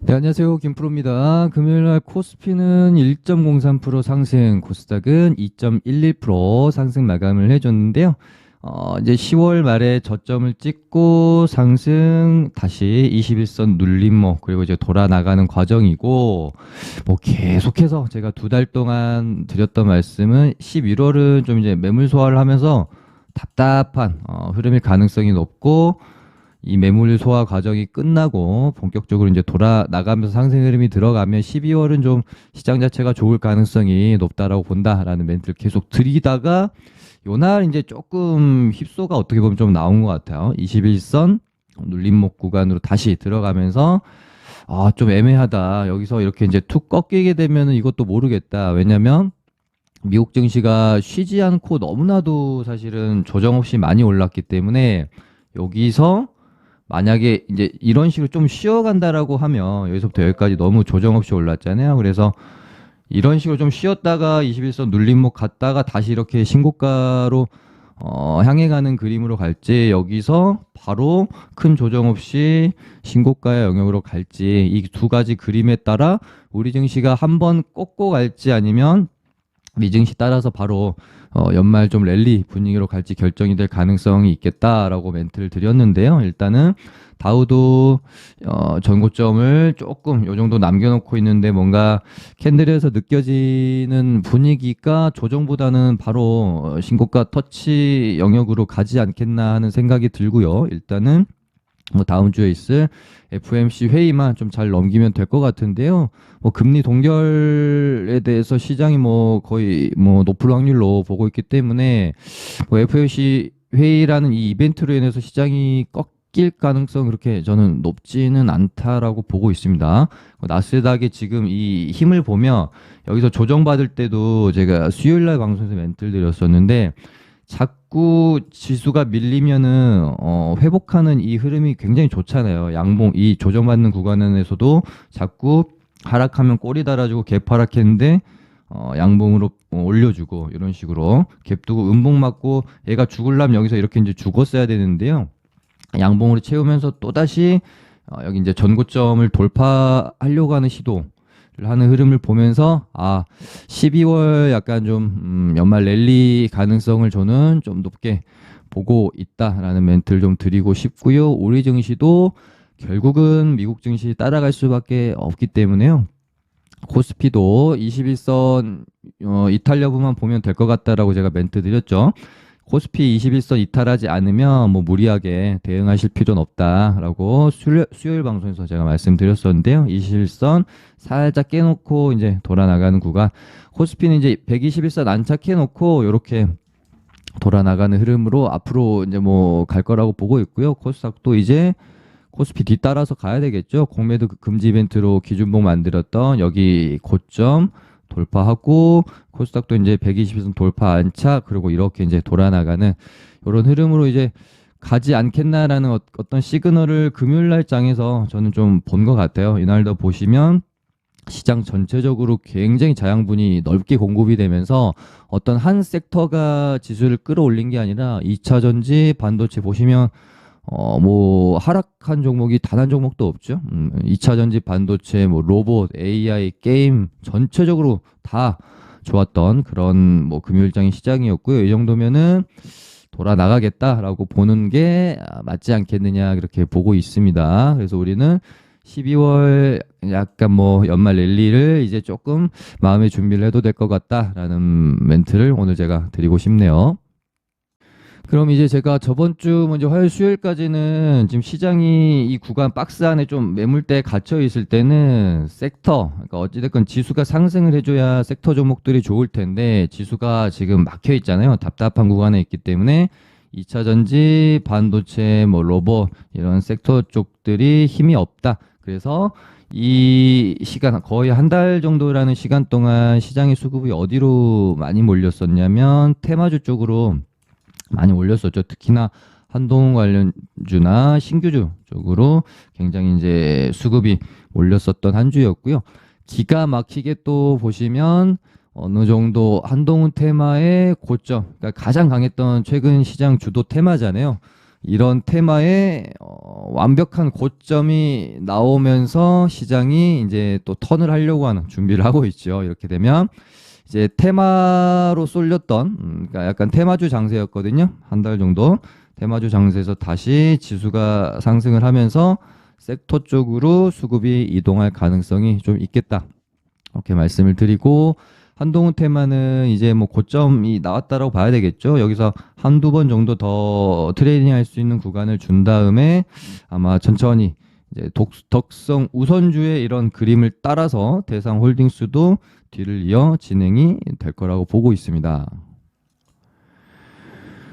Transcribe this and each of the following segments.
네, 안녕하세요. 김프로입니다. 금요일날 코스피는 1.03% 상승, 코스닥은 2.11% 상승 마감을 해줬는데요. 이제 10월 말에 저점을 찍고 상승, 다시 21선 눌림목, 그리고 이제 돌아 나가는 과정이고, 뭐 계속해서 제가 2달 동안 드렸던 말씀은 11월은 좀 이제 매물 소화를 하면서 답답한 흐름일 가능성이 높고, 이 매물 소화 과정이 끝나고 본격적으로 이제 돌아 나가면서 상승 흐름이 들어가면 12월은 좀 시장 자체가 좋을 가능성이 높다라고 본다라는 멘트를 계속 드리다가 요날 이제 조금 휩소가 어떻게 보면 좀 나온 것 같아요. 21선 눌림목 구간으로 다시 들어가면서 좀 애매하다. 여기서 이렇게 이제 툭 꺾이게 되면은 이것도 모르겠다. 왜냐면 미국 증시가 쉬지 않고 너무나도 사실은 조정 없이 많이 올랐기 때문에 여기서 만약에 이제 이런 식으로 좀 쉬어간다라고 하면 여기서부터 여기까지 너무 조정 없이 올랐잖아요. 그래서 이런 식으로 좀 쉬었다가 21선 눌림목 갔다가 다시 이렇게 신고가로 향해 가는 그림으로 갈지 여기서 바로 큰 조정 없이 신고가의 영역으로 갈지 이 두 가지 그림에 따라 우리 증시가 한번 꺾고 갈지 아니면 미증시 따라서 바로 연말 좀 랠리 분위기로 갈지 결정이 될 가능성이 있겠다라고 멘트를 드렸는데요. 일단은 다우도 전고점을 조금 요 정도 남겨놓고 있는데 뭔가 캔들에서 느껴지는 분위기가 조정보다는 바로 신고가 터치 영역으로 가지 않겠나 하는 생각이 들고요. 일단은 뭐 다음 주에 있을 FOMC 회의만 좀 잘 넘기면 될 것 같은데요. 뭐 금리 동결에 대해서 시장이 뭐 거의 뭐 높을 확률로 보고 있기 때문에 뭐 FOMC 회의라는 이 이벤트로 인해서 시장이 꺾일 가능성 그렇게 저는 높지는 않다라고 보고 있습니다. 나스닥의 지금 이 힘을 보면 여기서 조정받을 때도 제가 수요일 날 방송에서 멘트를 드렸었는데 자꾸 지수가 밀리면은 회복하는 이 흐름이 굉장히 좋잖아요. 양봉 이 조정받는 구간에서도 자꾸 하락하면 꼬리 달아주고 갭 하락했는데 양봉으로 올려주고 이런 식으로 갭 두고 음봉 맞고 얘가 죽을라면 여기서 이렇게 이제 죽었어야 되는데요. 양봉으로 채우면서 또다시 여기 이제 전고점을 돌파하려고 하는 시도 하는 흐름을 보면서 12월 약간 좀 연말 랠리 가능성을 저는 좀 높게 보고 있다라는 멘트를 좀 드리고 싶고요. 우리 증시도 결국은 미국 증시 따라갈 수밖에 없기 때문에요. 코스피도 21선 이탈 여부만 보면 될 것 같다라고 제가 멘트 드렸죠. 코스피 21선 이탈하지 않으면 뭐 무리하게 대응하실 필요는 없다라고 수요일 방송에서 제가 말씀드렸었는데요. 21선 살짝 깨놓고 이제 돌아 나가는 구간. 코스피는 이제 121선 안착해 놓고 이렇게 돌아 나가는 흐름으로 앞으로 이제 뭐 갈 거라고 보고 있고요. 코스닥도 이제 코스피 뒤따라서 가야 되겠죠. 공매도 금지 이벤트로 기준봉 만들었던 여기 고점 돌파하고 코스닥도 이제 120선 돌파 안착 그리고 이렇게 이제 돌아나가는 이런 흐름으로 이제 가지 않겠나라는 어떤 시그널을 금요일 날 장에서 저는 좀 본 것 같아요. 이날도 보시면 시장 전체적으로 굉장히 자양분이 넓게 공급이 되면서 어떤 한 섹터가 지수를 끌어올린 게 아니라 2차 전지 반도체 보시면 뭐 하락한 종목이 단 한 종목도 없죠. 2차 전지 반도체 뭐 로봇, AI, 게임 전체적으로 다 좋았던 그런 뭐 금요일장의 시장이었고요. 이 정도면은 돌아 나가겠다라고 보는 게 맞지 않겠느냐 그렇게 보고 있습니다. 그래서 우리는 12월 약간 뭐 연말 랠리를 이제 조금 마음의 준비를 해도 될 것 같다라는 멘트를 오늘 제가 드리고 싶네요. 그럼 이제 제가 저번 주 먼저 화요일 수요일까지는 지금 시장이 이 구간 박스 안에 좀 매물대에 갇혀 있을 때는 섹터, 그러니까 어찌됐건 지수가 상승을 해줘야 섹터 종목들이 좋을 텐데 지수가 지금 막혀 있잖아요. 답답한 구간에 있기 때문에 2차 전지, 반도체, 뭐 로봇 이런 섹터 쪽들이 힘이 없다. 그래서 이 시간 거의 한 달 정도라는 시간 동안 시장의 수급이 어디로 많이 몰렸었냐면 테마주 쪽으로 많이 올렸었죠. 특히나 한동 관련주나 신규주 쪽으로 굉장히 이제 수급이 몰렸었던 한 주였고요. 기가 막히게 또 보시면 어느 정도 한동훈 테마의 고점, 그러니까 가장 강했던 최근 시장 주도 테마잖아요. 이런 테마에 완벽한 고점이 나오면서 시장이 이제 또 턴을 하려고 하는 준비를 하고 있죠. 이렇게 되면 이제 테마로 쏠렸던 그러니까 약간 테마주 장세였거든요. 한 달 정도 테마주 장세에서 다시 지수가 상승을 하면서 섹터 쪽으로 수급이 이동할 가능성이 좀 있겠다. 이렇게 말씀을 드리고 한동훈 테마는 이제 뭐 고점이 나왔다라고 봐야 되겠죠. 여기서 한두 번 정도 더 트레이딩 할 수 있는 구간을 준 다음에 아마 천천히 이제 덕성 우선주의 이런 그림을 따라서 대상홀딩스도 뒤를 이어 진행이 될 거라고 보고 있습니다.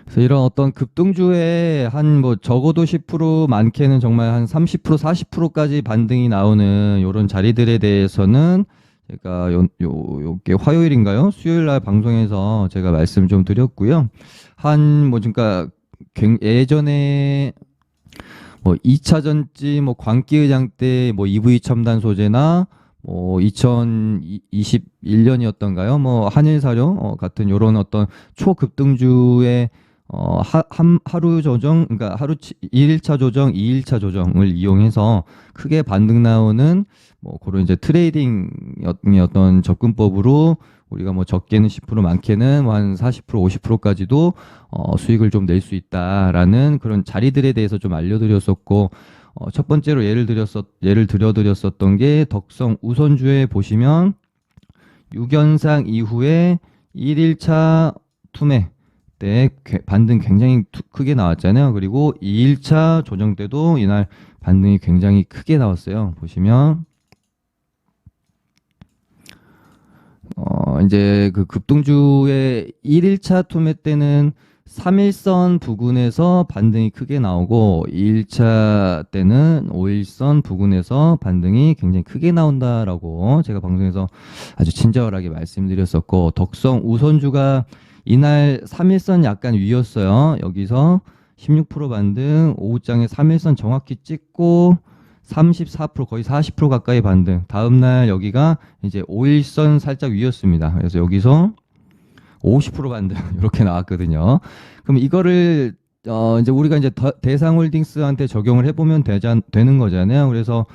그래서 이런 어떤 급등주에 한 뭐 적어도 10% 많게는 정말 한 30% 40%까지 반등이 나오는 이런 자리들에 대해서는 제가 요게 화요일인가요? 수요일 날 방송에서 제가 말씀 좀 드렸고요. 한 뭐 그러니까 예전에 뭐 2차전지 뭐 광기의장 때 뭐 EV 첨단 소재나 뭐 2021년이었던가요? 뭐 한일사료 같은 요런 어떤 초급등주의 하루 조정, 그러니까 하루 1일차 조정, 2일차 조정을 이용해서 크게 반등 나오는 뭐 그런 이제 트레이딩 어떤 접근법으로 우리가 뭐 적게는 10% 많게는 뭐 한 40% 50%까지도 수익을 좀 낼 수 있다라는 그런 자리들에 대해서 좀 알려드렸었고 첫 번째로 예를 들어드렸었던 게 덕성 우선주에 보시면 6연상 이후에 1일차 투매 때 반등 굉장히 크게 나왔잖아요. 그리고 2일차 조정 때도 이날 반등이 굉장히 크게 나왔어요. 보시면 이제 그 급등주의 1일차 투매 때는 3일선 부근에서 반등이 크게 나오고 2일차 때는 5일선 부근에서 반등이 굉장히 크게 나온다라고 제가 방송에서 아주 친절하게 말씀드렸었고 덕성 우선주가 이날 3일선 약간 위였어요. 여기서 16% 반등, 오후장에 3일선 정확히 찍고 34% 거의 40% 가까이 반등. 다음날 여기가 이제 5일선 살짝 위였습니다. 그래서 여기서 50% 반등 이렇게 나왔거든요. 그럼 이거를 이제 우리가 이제 대상홀딩스한테 적용을 해보면 되는 거잖아요. 그래서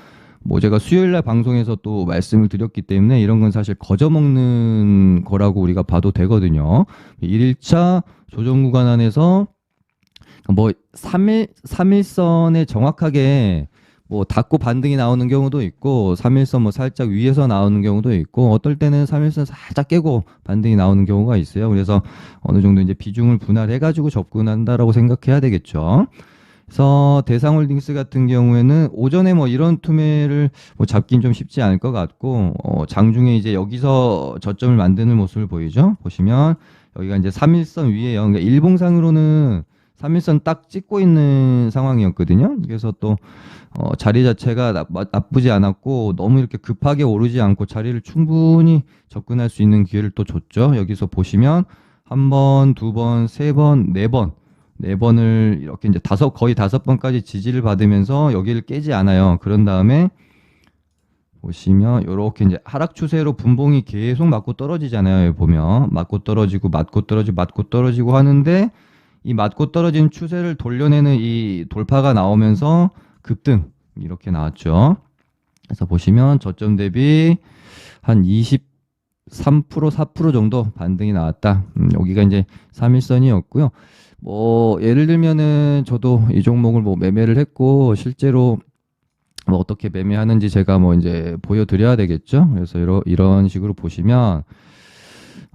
뭐 제가 수요일 날 방송에서 또 말씀을 드렸기 때문에 이런 건 사실 거저먹는 거라고 우리가 봐도 되거든요. 1일차 조정 구간 안에서 뭐 3일선에 정확하게 뭐 닫고 반등이 나오는 경우도 있고 3일선 뭐 살짝 위에서 나오는 경우도 있고 어떨 때는 3일선 살짝 깨고 반등이 나오는 경우가 있어요. 그래서 어느 정도 이제 비중을 분할해 가지고 접근한다라고 생각해야 되겠죠. 그래서 대상홀딩스 같은 경우에는 오전에 뭐 이런 투매를 뭐 잡긴 좀 쉽지 않을 것 같고 장중에 이제 여기서 저점을 만드는 모습을 보이죠. 보시면 여기가 이제 3일선 위에요. 그러니까 일봉상으로는 3일선 딱 찍고 있는 상황이었거든요. 그래서 또 자리 자체가 나쁘지 않았고 너무 이렇게 급하게 오르지 않고 자리를 충분히 접근할 수 있는 기회를 또 줬죠. 여기서 보시면 한 번, 두 번, 세 번, 네 번을 이렇게 이제 거의 다섯 번까지 지지를 받으면서 여기를 깨지 않아요. 그런 다음에 보시면 이렇게 이제 하락 추세로 분봉이 계속 맞고 떨어지잖아요. 여기 보면 맞고 떨어지고 맞고 떨어지고 맞고 떨어지고 하는데 이 맞고 떨어진 추세를 돌려내는 이 돌파가 나오면서 급등 이렇게 나왔죠. 그래서 보시면 저점 대비 한 23% 4% 정도 반등이 나왔다. 여기가 이제 3일선이었고요. 뭐 예를 들면은 저도 이 종목을 뭐 매매를 했고 실제로 뭐 어떻게 매매하는지 제가 뭐 이제 보여드려야 되겠죠. 그래서 이런 식으로 보시면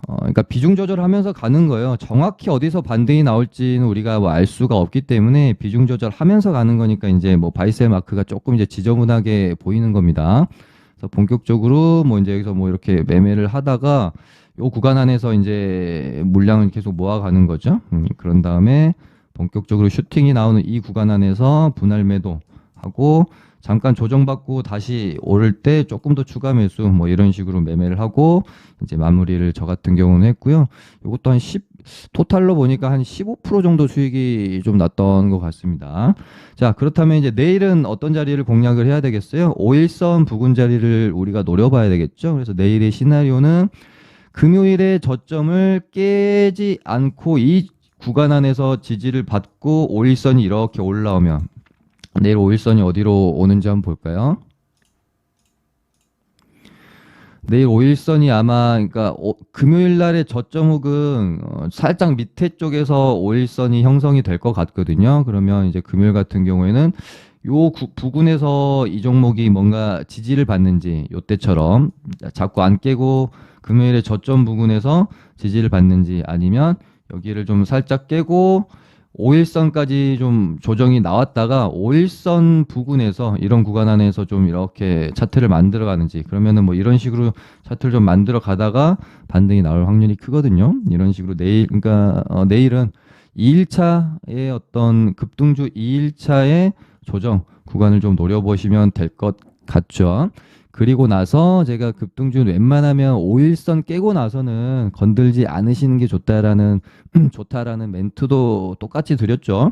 그러니까 비중 조절하면서 가는 거예요. 정확히 어디서 반등이 나올지는 우리가 뭐 알 수가 없기 때문에 비중 조절하면서 가는 거니까 이제 뭐 바이셀 마크가 조금 이제 지저분하게 보이는 겁니다. 그래서 본격적으로 뭐 이제 여기서 뭐 이렇게 매매를 하다가 요 구간 안에서 이제 물량을 계속 모아가는 거죠. 그런 다음에 본격적으로 슈팅이 나오는 이 구간 안에서 분할 매도하고 잠깐 조정받고 다시 오를 때 조금 더 추가 매수 뭐 이런 식으로 매매를 하고 이제 마무리를 저 같은 경우는 했고요. 이것도 한 10, 토탈로 보니까 한 15% 정도 수익이 좀 났던 것 같습니다. 자, 그렇다면 이제 내일은 어떤 자리를 공략을 해야 되겠어요? 5일선 부근 자리를 우리가 노려봐야 되겠죠. 그래서 내일의 시나리오는 금요일에 저점을 깨지 않고 이 구간 안에서 지지를 받고 5일선이 이렇게 올라오면 내일 5일선이 어디로 오는지 한번 볼까요? 내일 5일선이 아마 그러니까 금요일 날의 저점 혹은 살짝 밑에 쪽에서 5일선이 형성이 될 것 같거든요. 그러면 이제 금요일 같은 경우에는 요 부근에서 이 종목이 뭔가 지지를 받는지 요때처럼 자꾸 안 깨고 금요일에 저점 부근에서 지지를 받는지 아니면 여기를 좀 살짝 깨고 5일선까지 좀 조정이 나왔다가 5일선 부근에서 이런 구간 안에서 좀 이렇게 차트를 만들어 가는지 그러면은 뭐 이런 식으로 차트를 좀 만들어 가다가 반등이 나올 확률이 크거든요. 이런 식으로 내일 그러니까 내일은 2일차의 어떤 급등주 2일차의 조정 구간을 좀 노려보시면 될 것 같죠. 그리고 나서 제가 급등주 웬만하면 5일선 깨고 나서는 건들지 않으시는 게 좋다라는 멘트도 똑같이 드렸죠.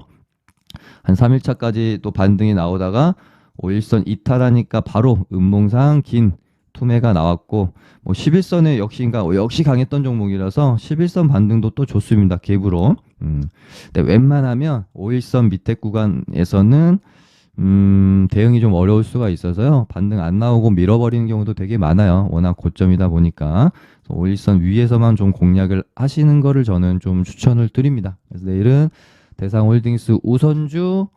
한 3일차까지 또 반등이 나오다가 5일선 이탈하니까 바로 음봉상 긴 투매가 나왔고 뭐 11선에 역시 강했던 종목이라서 11선 반등도 또 좋습니다. 갭으로. 근데 웬만하면 5일선 밑에 구간에서는 대응이 좀 어려울 수가 있어서요. 반등 안 나오고 밀어버리는 경우도 되게 많아요. 워낙 고점이다 보니까. 5일선 위에서만 좀 공략을 하시는 거를 저는 좀 추천을 드립니다. 그래서 내일은 대상홀딩스 우선주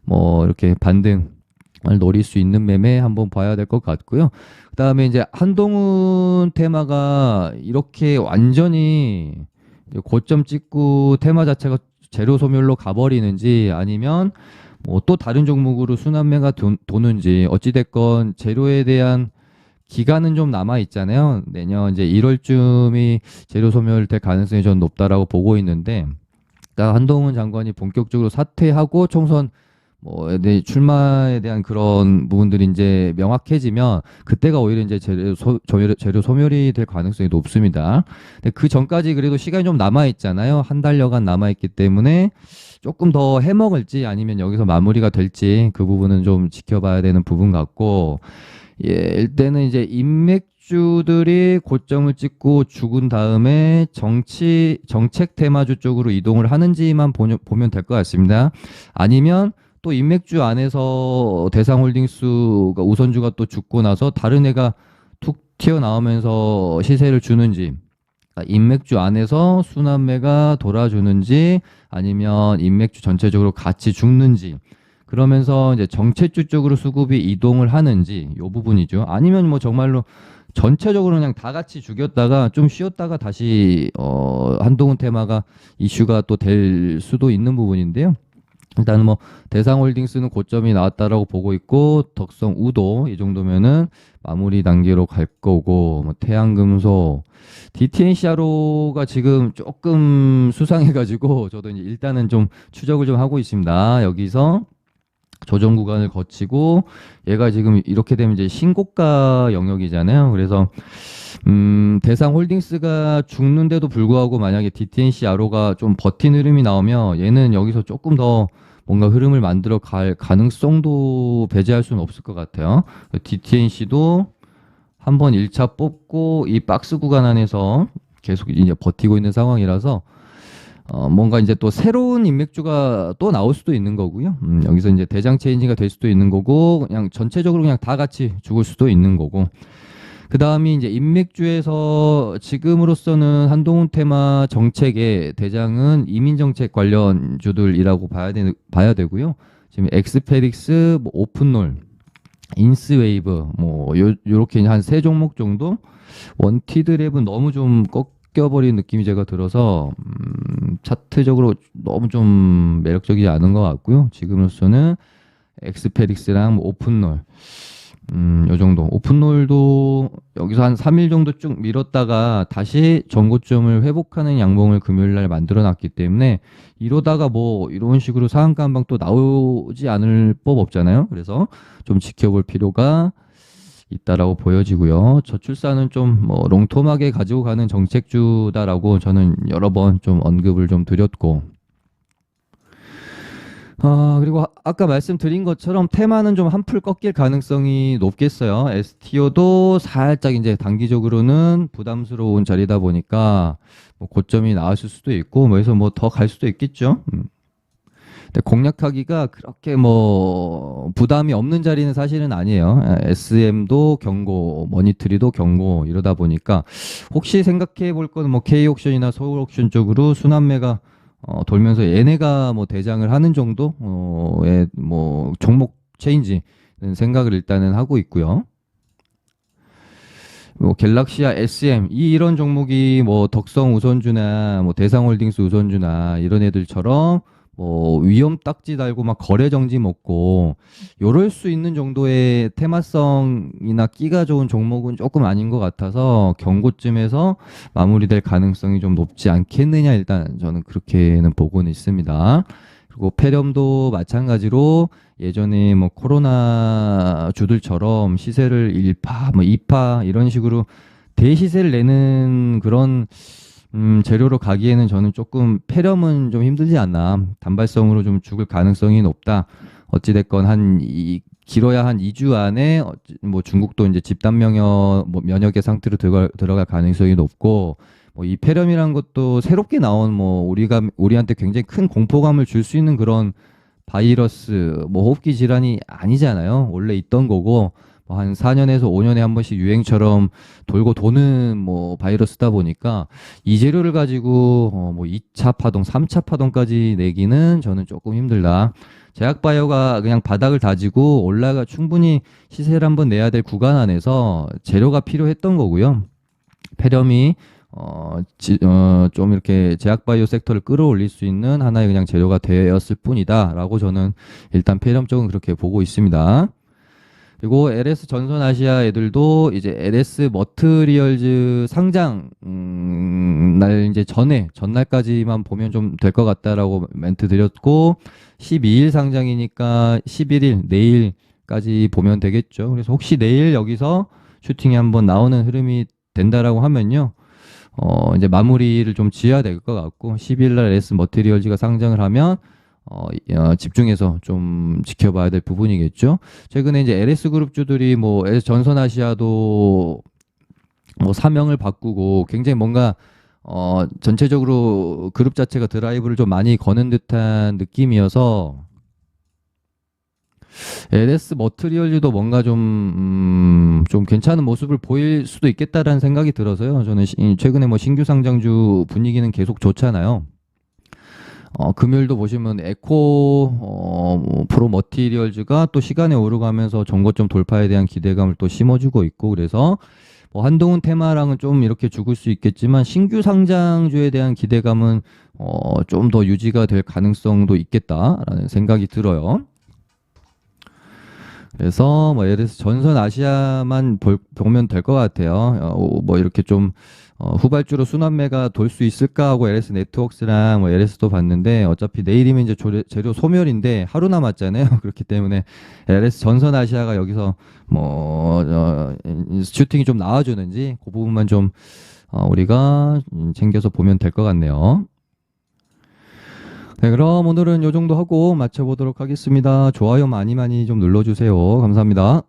뭐 이렇게 반등을 노릴 수 있는 매매 한번 봐야 될 것 같고요. 그다음에 이제 한동훈 테마가 이렇게 완전히 고점 찍고 테마 자체가 재료 소멸로 가버리는지 아니면 뭐 또 다른 종목으로 순환매가 도는지 어찌됐건 재료에 대한 기간은 좀 남아 있잖아요. 내년 이제 1월쯤이 재료 소멸될 가능성이 좀 높다라고 보고 있는데, 그러니까 한동훈 장관이 본격적으로 사퇴하고 총선 출마에 대한 그런 부분들이 이제 명확해지면 그때가 오히려 이제 재료 소멸이 될 가능성이 높습니다. 근데 그 전까지 그래도 시간이 좀 남아 있잖아요. 한 달여간 남아 있기 때문에 조금 더 해먹을지 아니면 여기서 마무리가 될지 그 부분은 좀 지켜봐야 되는 부분 같고, 예, 일단은 이제 인맥주들이 고점을 찍고 죽은 다음에 정책 테마주 쪽으로 이동을 하는지만 보면 될 것 같습니다. 아니면 또 인맥주 안에서 대상홀딩스가 우선주가 또 죽고 나서 다른 애가 툭 튀어나오면서 시세를 주는지, 인맥주 안에서 순환매가 돌아주는지 아니면 인맥주 전체적으로 같이 죽는지, 그러면서 이제 정체주 쪽으로 수급이 이동을 하는지 요 부분이죠. 아니면 뭐 정말로 전체적으로 그냥 다 같이 죽였다가 좀 쉬었다가 다시 한동훈 테마가 이슈가 또 될 수도 있는 부분인데요. 일단은 뭐 대상홀딩스는 고점이 나왔다라고 보고 있고, 덕성 우도 이 정도면은 마무리 단계로 갈 거고, 뭐 태양금속 DTNCRO가 지금 조금 수상해가지고 저도 이제 일단은 좀 추적을 좀 하고 있습니다. 여기서 조정 구간을 거치고 얘가 지금 이렇게 되면 이제 신고가 영역이잖아요. 그래서 대상홀딩스가 죽는데도 불구하고 만약에 DTNCRO가 좀 버틴 흐름이 나오면 얘는 여기서 조금 더 뭔가 흐름을 만들어 갈 가능성도 배제할 수는 없을 것 같아요. DTNC도 한번 1차 뽑고 이 박스 구간 안에서 계속 이제 버티고 있는 상황이라서 뭔가 이제 또 새로운 인맥주가 또 나올 수도 있는 거고요. 여기서 이제 대장 체인지가 될 수도 있는 거고, 그냥 전체적으로 그냥 다 같이 죽을 수도 있는 거고. 그 다음이 이제 인맥주에서 지금으로서는 한동훈 테마 정책의 대장은 이민정책 관련주들이라고 봐야 되고요. 지금 엑스페릭스, 뭐 오픈롤, 인스웨이브, 요렇게 한 세 종목 정도. 원티드랩은 너무 좀 꺾여버린 느낌이 제가 들어서 차트적으로 너무 좀 매력적이지 않은 것 같고요. 지금으로서는 엑스페릭스랑 오픈롤, 요 정도. 오픈롤도 여기서 한 3일 정도 쭉 밀었다가 다시 전고점을 회복하는 양봉을 금요일 날 만들어 놨기 때문에 이러다가 뭐 이런 식으로 상한가 한 방 또 나오지 않을 법 없잖아요. 그래서 좀 지켜볼 필요가 있다라고 보여지고요. 저출산은 좀 롱톰하게 가지고 가는 정책주다라고 저는 여러 번 좀 언급을 좀 드렸고, 그리고 아까 말씀드린 것처럼 테마는 좀 한풀 꺾일 가능성이 높겠어요. STO도 살짝 이제 단기적으로는 부담스러운 자리다 보니까 뭐 고점이 나왔을 수도 있고 뭐 해서 뭐 더 갈 수도 있겠죠. 근데 공략하기가 그렇게 뭐 부담이 없는 자리는 사실은 아니에요. SM도 경고, 머니터리도 경고 이러다 보니까 혹시 생각해 볼 거는 뭐 K옥션이나 서울옥션 쪽으로 순환매가 돌면서 얘네가 뭐 대장을 하는 정도의 뭐 종목 체인지 생각을 일단은 하고 있고요. 뭐 갤럭시아 SM 이런 종목이 뭐 덕성 우선주나 뭐 대상홀딩스 우선주나 이런 애들처럼 뭐 위험 딱지 달고 막 거래 정지 먹고 요럴 수 있는 정도의 테마성이나 끼가 좋은 종목은 조금 아닌 것 같아서 경고쯤에서 마무리될 가능성이 좀 높지 않겠느냐 일단 저는 그렇게는 보고는 있습니다. 그리고 페렴도 마찬가지로 예전에 뭐 코로나 주들처럼 시세를 1파, 뭐 2파 이런 식으로 대시세를 내는 그런 재료로 가기에는 저는 조금 폐렴은 좀 힘들지 않나. 단발성으로 좀 죽을 가능성이 높다. 어찌됐건 길어야 한 2주 안에 뭐 중국도 이제 집단 뭐 면역의 상태로 들어갈 가능성이 높고 뭐 이 폐렴이란 것도 새롭게 나온 뭐 우리한테 굉장히 큰 공포감을 줄 수 있는 그런 바이러스 뭐 호흡기 질환이 아니잖아요. 원래 있던 거고 뭐 한 4년에서 5년에 한 번씩 유행처럼 돌고 도는 뭐 바이러스다 보니까 이 재료를 가지고 뭐 2차 파동, 3차 파동까지 내기는 저는 조금 힘들다. 제약바이오가 그냥 바닥을 다지고 충분히 시세를 한번 내야 될 구간 안에서 재료가 필요했던 거고요. 폐렴이 좀 이렇게 제약바이오 섹터를 끌어올릴 수 있는 하나의 그냥 재료가 되었을 뿐이다라고 저는 일단 폐렴 쪽은 그렇게 보고 있습니다. 그리고 LS 전선아시아 애들도 이제 LS 머트리얼즈 상장 날 이제 전날까지만 보면 좀 될 것 같다라고 멘트 드렸고 12일 상장이니까 11일 내일까지 보면 되겠죠. 그래서 혹시 내일 여기서 슈팅이 한번 나오는 흐름이 된다라고 하면요. 이제 마무리를 좀 지어야 될 것 같고 10일 날 LS 머티리얼즈가 상장을 하면 집중해서 좀 지켜봐야 될 부분이겠죠. 최근에 이제 LS 그룹주들이 뭐 LS 전선아시아도 뭐 사명을 바꾸고 굉장히 뭔가 전체적으로 그룹 자체가 드라이브를 좀 많이 거는 듯한 느낌이어서 LS 머트리얼즈도 뭔가 좀 괜찮은 모습을 보일 수도 있겠다라는 생각이 들어서요. 저는 최근에 뭐 신규 상장주 분위기는 계속 좋잖아요. 금요일도 보시면 뭐 프로 머티리얼즈가 또 시간에 오르가면서 전고점 돌파에 대한 기대감을 또 심어주고 있고 그래서 뭐 한동훈 테마랑은 좀 이렇게 죽을 수 있겠지만 신규 상장주에 대한 기대감은 좀 더 유지가 될 가능성도 있겠다라는 생각이 들어요. 그래서 뭐 예를 들어서 전선 아시아만 보면 될 것 같아요. 뭐 이렇게 좀 후발주로 순환매가 돌 수 있을까 하고 LS 네트워크스랑 뭐 LS도 봤는데 어차피 내일이면 이제 재료 소멸인데 하루 남았잖아요. 그렇기 때문에 LS 전선 아시아가 여기서 뭐 슈팅이 좀 나와주는지 그 부분만 좀 우리가 챙겨서 보면 될 것 같네요. 네, 그럼 오늘은 요 정도 하고 마쳐보도록 하겠습니다. 좋아요 많이 많이 좀 눌러주세요. 감사합니다.